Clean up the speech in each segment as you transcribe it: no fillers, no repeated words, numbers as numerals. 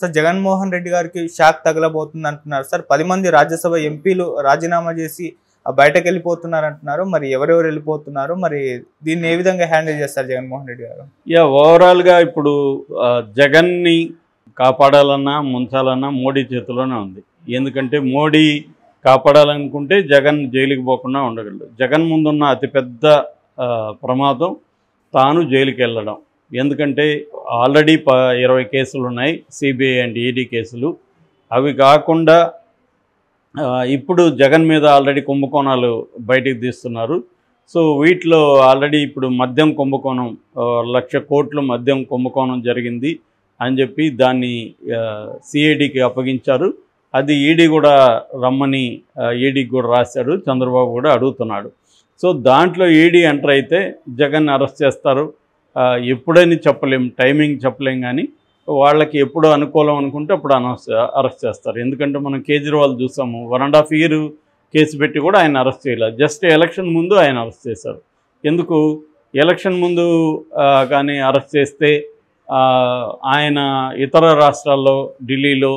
Sir Jaganmohan Reddy గారికి shock తగలబోతుంది అంటున్నారు sir. 10 మంది రాజ్యసభ ఎంపీలు రాజీనామా చేసి బయటకు వెళ్ళిపోతున్నారు అంటున్నారు. మరి ఎవరెవరు వెళ్ళిపోతున్నారు, మరి దీన్ని ఏ విధంగా హ్యాండిల్ చేస్తారు జగన్మోహన్ రెడ్డి గారు? ఓవరాల్గా ఇప్పుడు జగన్ని కాపాడాలన్నా ముంచాలన్నా మోడీ చేతిలోనే ఉంది. ఎందుకంటే మోడీ కాపాడాలనుకుంటే జగన్ జైలుకి పోకుండా ఉండగలడు. జగన్ ముందున్న అతిపెద్ద ప్రమాదం తాను జైలుకి వెళ్ళడం. ఎందుకంటే ఆల్రెడీ 20 కేసులు ఉన్నాయి, సిబిఐ అండ్ ఈడీ కేసులు. అవి కాకుండా ఇప్పుడు జగన్ మీద ఆల్రెడీ కుంభకోణాలు బయటికి తీస్తున్నారు. సో వీటిలో ఆల్రెడీ ఇప్పుడు మద్యం కుంభకోణం 1,00,000 కోట్ల మద్యం కుంభకోణం జరిగింది అని చెప్పి దాన్ని సిఐడికి అప్పగించారు. అది ఈడీ కూడా రమ్మని ఈడీకి కూడా రాశాడు. చంద్రబాబు కూడా అడుగుతున్నాడు. సో దాంట్లో ఈడీ ఎంటర్ అయితే జగన్ అరెస్ట్ చేస్తారు. ఎప్పుడని చెప్పలేం, టైమింగ్ చెప్పలేం. కానీ వాళ్ళకి ఎప్పుడు అనుకూలం అనుకుంటే అప్పుడు అరెస్ట్ చేస్తారు. ఎందుకంటే మనం కేజ్రీవాల్ చూసాము, 1.5 year కేసు పెట్టి కూడా ఆయన అరెస్ట్ చేయలేదు. జస్ట్ ఎలక్షన్ ముందు ఆయన అరెస్ట్ చేశారు. ఎందుకు? ఎలక్షన్ ముందు కానీ అరెస్ట్ చేస్తే ఆయన ఇతర రాష్ట్రాల్లో ఢిల్లీలో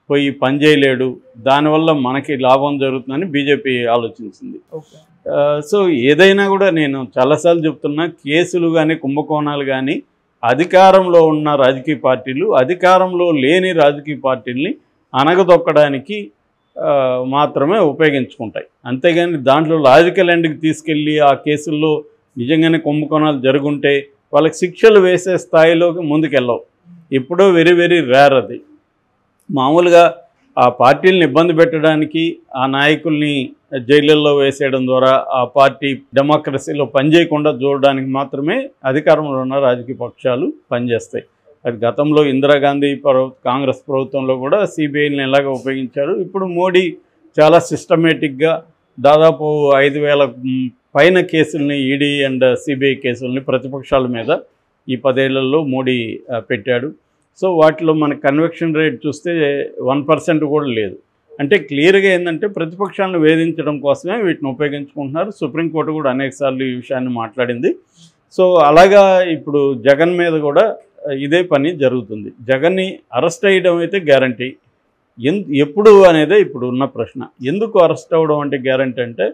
పోయి పనిచేయలేడు, దానివల్ల మనకి లాభం జరుగుతుందని బీజేపీ ఆలోచించింది. సో ఏదైనా కూడా నేను చాలాసార్లు చెప్తున్నా, కేసులు కానీ కుంభకోణాలు కానీ అధికారంలో ఉన్న రాజకీయ పార్టీలు అధికారంలో లేని రాజకీయ పార్టీల్ని అణగదొక్కడానికి మాత్రమే ఉపయోగించుకుంటాయి. అంతేగాని దాంట్లో లాజికల్ ఎండ్కి తీసుకెళ్ళి ఆ కేసుల్లో నిజంగానే కుంభకోణాలు జరుగుంటే వాళ్ళకి శిక్షలు వేసే స్థాయిలోకి ముందుకెళ్ళవు. ఎప్పుడో వెరీ వెరీ రేర్ అది. మామూలుగా ఆ పార్టీలను ఇబ్బంది పెట్టడానికి, ఆ నాయకుల్ని జైళ్ళల్లో వేసేయడం ద్వారా ఆ పార్టీ డెమోక్రసీలో పనిచేయకుండా చూడడానికి మాత్రమే అధికారంలో ఉన్న రాజకీయ పక్షాలు పనిచేస్తాయి. అది గతంలో ఇందిరాగాంధీ కాంగ్రెస్ ప్రభుత్వంలో కూడా సిబిఐని ఎలాగ ఉపయోగించారు. ఇప్పుడు మోడీ చాలా సిస్టమేటిక్గా దాదాపు 5,000 పైన కేసుల్ని, ఈడీ అండ్ సిబిఐ కేసుల్ని ప్రతిపక్షాల మీద ఈ 10 ఏళ్లలో మోడీ పెట్టాడు. సో వాటిలో మన కన్విక్షన్ రేట్ చూస్తే 1% కూడా లేదు. అంటే క్లియర్గా ఏంటంటే ప్రతిపక్షాలను వేధించడం కోసమే వీటిని ఉపయోగించుకుంటున్నారు. సుప్రీంకోర్టు కూడా అనేకసార్లు ఈ విషయాన్ని మాట్లాడింది. సో అలాగా ఇప్పుడు జగన్ మీద కూడా ఇదే పని జరుగుతుంది. జగన్ని అరెస్ట్ అయ్యడం అయితే గ్యారంటీ. ఎప్పుడు అనేదే ఇప్పుడు ఉన్న ప్రశ్న. ఎందుకు అరెస్ట్ అవ్వడం అంటే గ్యారంటీ అంటే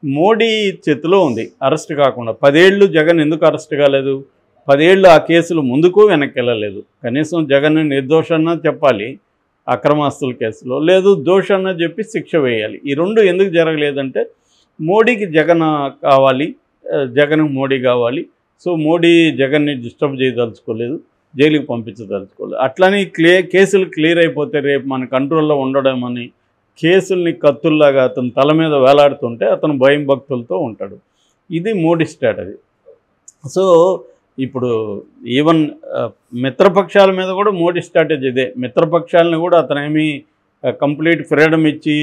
మోడీ చేతిలో ఉంది అరెస్ట్ కాకుండా. 10 ఏళ్ళు జగన్ ఎందుకు అరెస్ట్ కాలేదు? 10 ఏళ్ళు ఆ కేసులు ముందుకు వెనక్కి వెళ్ళలేదు. కనీసం జగన్ నిర్దోషన్నా చెప్పాలి అక్రమాస్తుల కేసులో, లేదు దోషన్నా చెప్పి శిక్ష వేయాలి. ఈ రెండు ఎందుకు జరగలేదంటే మోడీకి జగన్ కావాలి, జగన్ మోడీ కావాలి. సో మోడీ జగన్ని డిస్టర్బ్ చేయదలుచుకోలేదు, జైలుకి పంపించదలుచుకోలేదు. అట్లని కేసులు క్లియర్ అయిపోతే రేపు మన కంట్రోల్లో ఉండడం అని కేసుల్ని కత్తుల్లాగా అతను తల మీద వేలాడుతుంటే అతను భయం భక్తులతో ఉంటాడు. ఇది మోడీ స్ట్రాటజీ. సో ఇప్పుడు ఈవెన్ మిత్రపక్షాల మీద కూడా మోడీ స్ట్రాటజీ ఇదే. మిత్రపక్షాలను కూడా అతనేమి కంప్లీట్ ఫ్రీడమ్ ఇచ్చి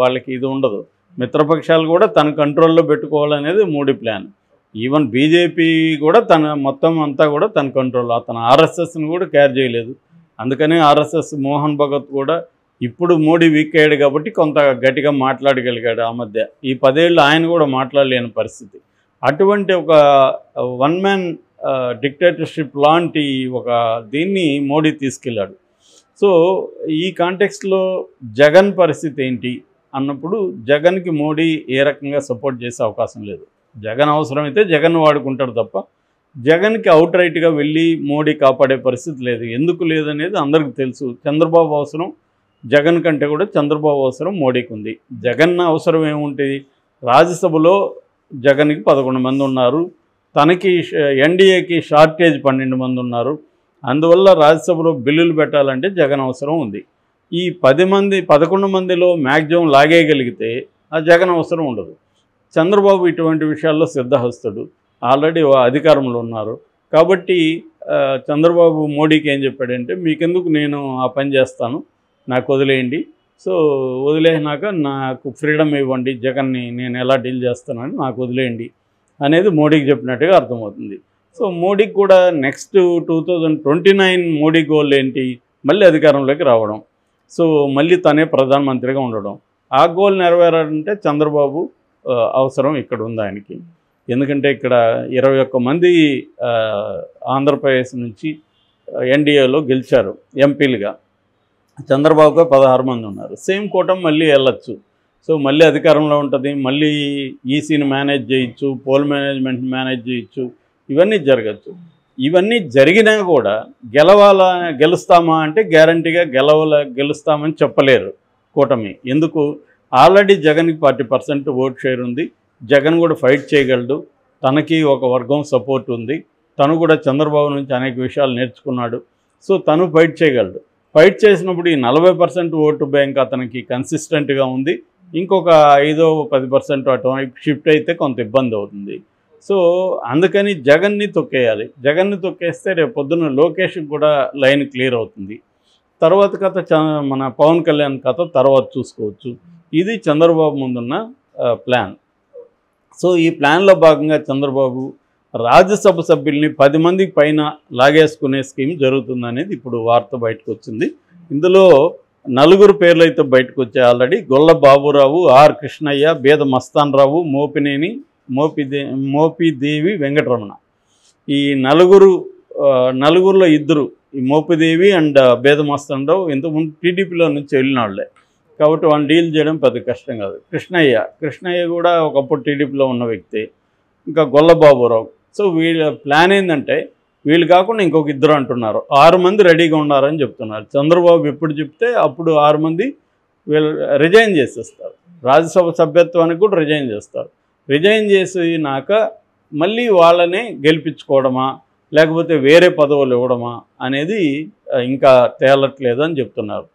వాళ్ళకి ఇది ఉండదు. మిత్రపక్షాలు కూడా తన కంట్రోల్లో పెట్టుకోవాలనేది మోడీ ప్లాన్. ఈవెన్ బీజేపీ కూడా తన మొత్తం అంతా కూడా తన కంట్రోల్. అతను ఆర్ఎస్ఎస్ని కూడా కేర్ చేయలేదు. అందుకని ఆర్ఎస్ఎస్ మోహన్ భగత్ కూడా ఇప్పుడు మోడీ వీక్ అయ్యాడు కాబట్టి కొంత గట్టిగా మాట్లాడగలిగాడు. ఆ మధ్య ఈ 10 ఏళ్ళు ఆయన కూడా మాట్లాడలేని పరిస్థితి. అటువంటి ఒక వన్ మ్యాన్ డిక్టేటర్షిప్ లాంటి ఒక దీన్ని మోడీ తీసుకెళ్ళాడు. సో ఈ కాంటెక్స్ట్లో జగన్ పరిస్థితి ఏంటి అన్నప్పుడు జగన్కి మోడీ ఏ రకంగా సపోర్ట్ చేసే అవకాశం లేదు. జగన్ అవసరమైతే జగన్ వాడుకుంటాడు తప్ప జగన్కి అవుట్ రైట్గా వెళ్ళి మోడీ కాపాడే పరిస్థితి లేదు. ఎందుకు లేదనేది అందరికీ తెలుసు. చంద్రబాబు అవసరం జగన్ కంటే కూడా చంద్రబాబు అవసరం మోడీకి ఉంది. జగన్ అవసరం ఏముంటుంది? రాజ్యసభలో జగన్కి 11 మంది ఉన్నారు, తనకి ఎన్డీఏకి షార్టేజ్ 12 మంది ఉన్నారు. అందువల్ల రాజ్యసభలో బిల్లులు పెట్టాలంటే జగన్ అవసరం ఉంది. ఈ 11 మందిలో మ్యాక్సిమం లాగేయగలిగితే ఆ జగన్ అవసరం ఉండదు. చంద్రబాబు ఇటువంటి విషయాల్లో సిద్ధహస్తుడు, ఆల్రెడీ అధికారంలో ఉన్నారు. కాబట్టి చంద్రబాబు మోడీకి ఏం చెప్పాడంటే, మీకెందుకు, నేను ఆ పని చేస్తాను, నాకు వదిలేయండి. సో వదిలేసినాక నాకు ఫ్రీడమ్ ఇవ్వండి, జగన్ని నేను ఎలా డీల్ చేస్తానని నాకు వదిలేయండి అనేది మోడీకి చెప్పినట్టుగా అర్థమవుతుంది. సో మోడీకి కూడా నెక్స్ట్ 2029 మోడీ గోల్ ఏంటి? మళ్ళీ అధికారంలోకి రావడం. సో మళ్ళీ తనే ప్రధానమంత్రిగా ఉండడం. ఆ గోల్ నెరవేరాలంటే చంద్రబాబు అవసరం ఇక్కడ ఉంది ఆయనకి. ఎందుకంటే ఇక్కడ 21 మంది ఆంధ్రప్రదేశ్ నుంచి ఎన్డీఏలో గెలిచారు ఎంపీలుగా. చంద్రబాబుగా 16 మంది ఉన్నారు. సేమ్ కూటమి మళ్ళీ వెళ్ళచ్చు. సో మళ్ళీ అధికారంలో ఉంటుంది, మళ్ళీ ఈసీని మేనేజ్ చేయొచ్చు, పోల్ మేనేజ్మెంట్ మేనేజ్ చేయొచ్చు, ఇవన్నీ జరగచ్చు. ఇవన్నీ జరిగినా కూడా గెలుస్తామా అంటే గ్యారంటీగా గెలుస్తామని చెప్పలేరు కూటమి. ఎందుకు? ఆల్రెడీ జగన్కి 40% ఓట్ షేర్ ఉంది. జగన్ కూడా ఫైట్ చేయగలడు. తనకి ఒక వర్గం సపోర్ట్ ఉంది. తను కూడా చంద్రబాబు నుంచి అనేక విషయాలు నేర్చుకున్నాడు. సో తను ఫైట్ చేయగలడు. ఫైట్ చేసినప్పుడు ఈ 40% ఓటు బ్యాంక్ అతనికి కన్సిస్టెంట్గా ఉంది. ఇంకొక 5-10% అటువైపు షిఫ్ట్ అయితే కొంత ఇబ్బంది అవుతుంది. సో అందుకని జగన్ని తొక్కేయాలి. జగన్ని తొక్కేస్తే రేపు పొద్దున్న లోకేష్కి కూడా లైన్ క్లియర్ అవుతుంది. తర్వాత కథ మన పవన్ కళ్యాణ్ కథ తర్వాత చూసుకోవచ్చు. ఇది చంద్రబాబు ముందున్న ప్లాన్. సో ఈ ప్లాన్లో భాగంగా చంద్రబాబు రాజ్యసభ సభ్యుల్ని 10 మందికి పైన లాగేసుకునే స్కీమ్ జరుగుతుందనేది ఇప్పుడు వార్త బయటకు వచ్చింది. ఇందులో 4 పేర్లు అయితే బయటకు వచ్చాయి already. Golla Baburao, are Krishnaiah, బేద Mastan రావు, మోపిదేవి వెంకటరమణ. ఈ నలుగురిలో 2 ఈ మోపిదేవి అండ్ బేద మస్తాన్ రావు ఇంతకుముందు టీడీపీలో నుంచి వెళ్ళిన వాళ్ళే కాబట్టి వాళ్ళు డీల్ చేయడం పెద్ద కష్టం కాదు. కృష్ణయ్య కూడా ఒకప్పుడు టీడీపీలో ఉన్న వ్యక్తి. ఇంకా గొల్ల బాబురావు. సో వీళ్ళ ప్లాన్ ఏంటంటే వీళ్ళు కాకుండా ఇంకొక 2 అంటున్నారు. 6 మంది రెడీగా ఉన్నారని చెప్తున్నారు. చంద్రబాబు ఎప్పుడు చెప్తే అప్పుడు 6 మంది వీళ్ళు రిజైన్ చేసేస్తారు. రాజ్యసభ సభ్యత్వానికి కూడా రిజైన్ చేస్తారు. రిజైన్ చేసినాక మళ్ళీ వాళ్ళనే గెలిపించుకోవడమా లేకపోతే వేరే పదవులు ఇవ్వడమా అనేది ఇంకా తేలట్లేదు అని చెప్తున్నారు.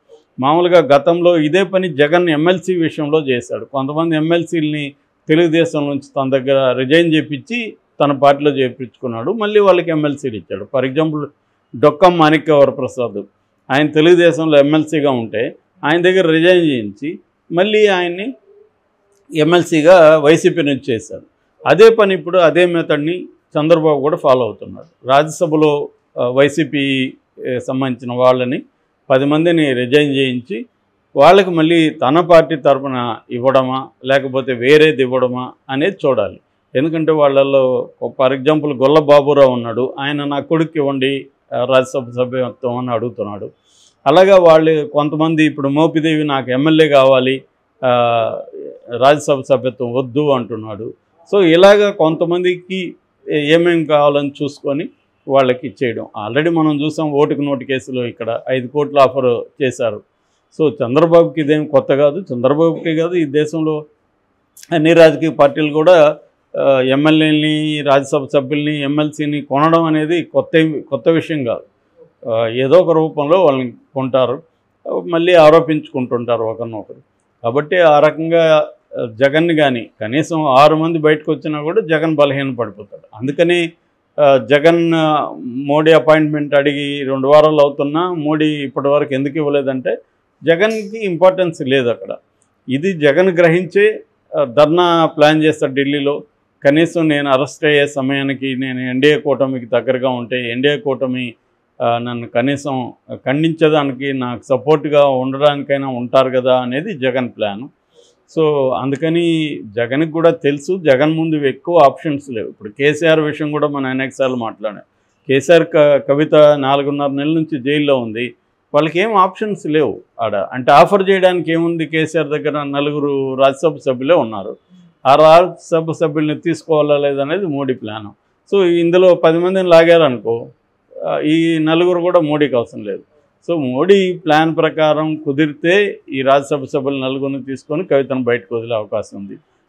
మామూలుగా గతంలో ఇదే పని జగన్ ఎమ్మెల్సీ విషయంలో చేశాడు. కొంతమంది ఎమ్మెల్సీలని తెలుగుదేశం నుంచి తన దగ్గర రిజైన్ చేయించి తన పార్టీలో చేయించుకున్నాడు. మళ్ళీ వాళ్ళకి ఎమ్మెల్సీలు ఇచ్చాడు. ఫర్ ఎగ్జాంపుల్ డొక్కం మాణిక్యవరప్రసాద్ ఆయన తెలుగుదేశంలో ఎమ్మెల్సీగా ఉంటే ఆయన దగ్గర రిజైన్ చేయించి మళ్ళీ ఆయన్ని ఎమ్మెల్సీగా వైసీపీ నుంచి చేశారు. అదే పని ఇప్పుడు అదే మెథడ్ని చంద్రబాబు కూడా ఫాలో అవుతున్నాడు. రాజ్యసభలో వైసీపీ సంబంధించిన వాళ్ళని 10 మందిని రిజైన్ చేయించి వాళ్ళకి మళ్ళీ తన పార్టీ తరఫున ఇవ్వడమా లేకపోతే వేరేది ఇవ్వడమా అనేది చూడాలి. ఎందుకంటే వాళ్ళల్లో ఫర్ ఎగ్జాంపుల్ గొల్ల బాబురావు ఉన్నాడు. ఆయన నా కొడుకు ఇవ్వండి రాజ్యసభ సభ్యత్వం అని అడుగుతున్నాడు. అలాగా వాళ్ళు కొంతమంది ఇప్పుడు మోపిదేవి నాకు ఎమ్మెల్యే కావాలి రాజ్యసభ సభ్యత్వం వద్దు అంటున్నాడు. సో ఇలాగా కొంతమందికి ఏమేమి కావాలని చూసుకొని వాళ్ళకి ఇచ్చేయడం. ఆల్రెడీ మనం చూసాం ఓటుకు నోటు కేసులో ఇక్కడ 5 కోట్ల ఆఫర్ చేశారు. సో చంద్రబాబుకి ఇదేం కొత్త కాదు. చంద్రబాబుకే కాదు ఈ దేశంలో అన్ని రాజకీయ పార్టీలు కూడా ఎమ్మెల్యేని రాజ్యసభ సభ్యుల్ని ఎమ్మెల్సీని కొనడం అనేది కొత్త విషయం కాదు. ఏదో ఒక రూపంలో వాళ్ళని కొంటారు, మళ్ళీ ఆరోపించుకుంటుంటారు ఒకరినొకరు. కాబట్టి ఆ రకంగా జగన్ని కానీ కనీసం 6 మంది బయటకు వచ్చినా కూడా జగన్ బలహీన పడిపోతాడు. అందుకని జగన్ మోడీ అపాయింట్మెంట్ అడిగి 2 వారాలు అవుతున్నా మోడీ ఇప్పటివరకు ఎందుకు ఇవ్వలేదంటే జగన్కి ఇంపార్టెన్స్ లేదు అక్కడ. ఇది జగన్ గ్రహించే ధర్నా ప్లాన్ చేస్తాడు ఢిల్లీలో. కనీసం నేను అరెస్ట్ అయ్యే సమయానికి నేను ఎన్డీఏ కూటమికి దగ్గరగా ఉంటే ఎన్డీఏ కూటమి నన్ను కనీసం ఖండించడానికి నాకు సపోర్ట్గా ఉండడానికైనా ఉంటారు కదా అనేది జగన్ ప్లాను. సో అందుకని జగన్కి కూడా తెలుసు జగన్ ముందు ఎక్కువ ఆప్షన్స్ లేవు. ఇప్పుడు కేసీఆర్ విషయం కూడా మనం అనేకసార్లు మాట్లాడాం. కేసీఆర్ కవిత 4.5 నెలల నుంచి జైల్లో ఉంది. వాళ్ళకి ఏం ఆప్షన్స్ లేవు ఆడ. అంటే ఆఫర్ చేయడానికి ఏముంది? కేసీఆర్ దగ్గర 4 రాజ్యసభ సభ్యులే ఉన్నారు. ఆ రాజ్యసభ సభ్యుల్ని తీసుకోవాలా లేదనేది మోడీ ప్లాను. సో ఇందులో 10 మందిని లాగారనుకో ఈ 4 కూడా మోడీకి అవసరం లేదు. సో మోడీ ప్లాన్ ప్రకారం కుదిరితే ఈ రాజ్యసభ సభ్యులు 4 తీసుకొని కవితను బయటకు వదిలే అవకాశం ఉంది.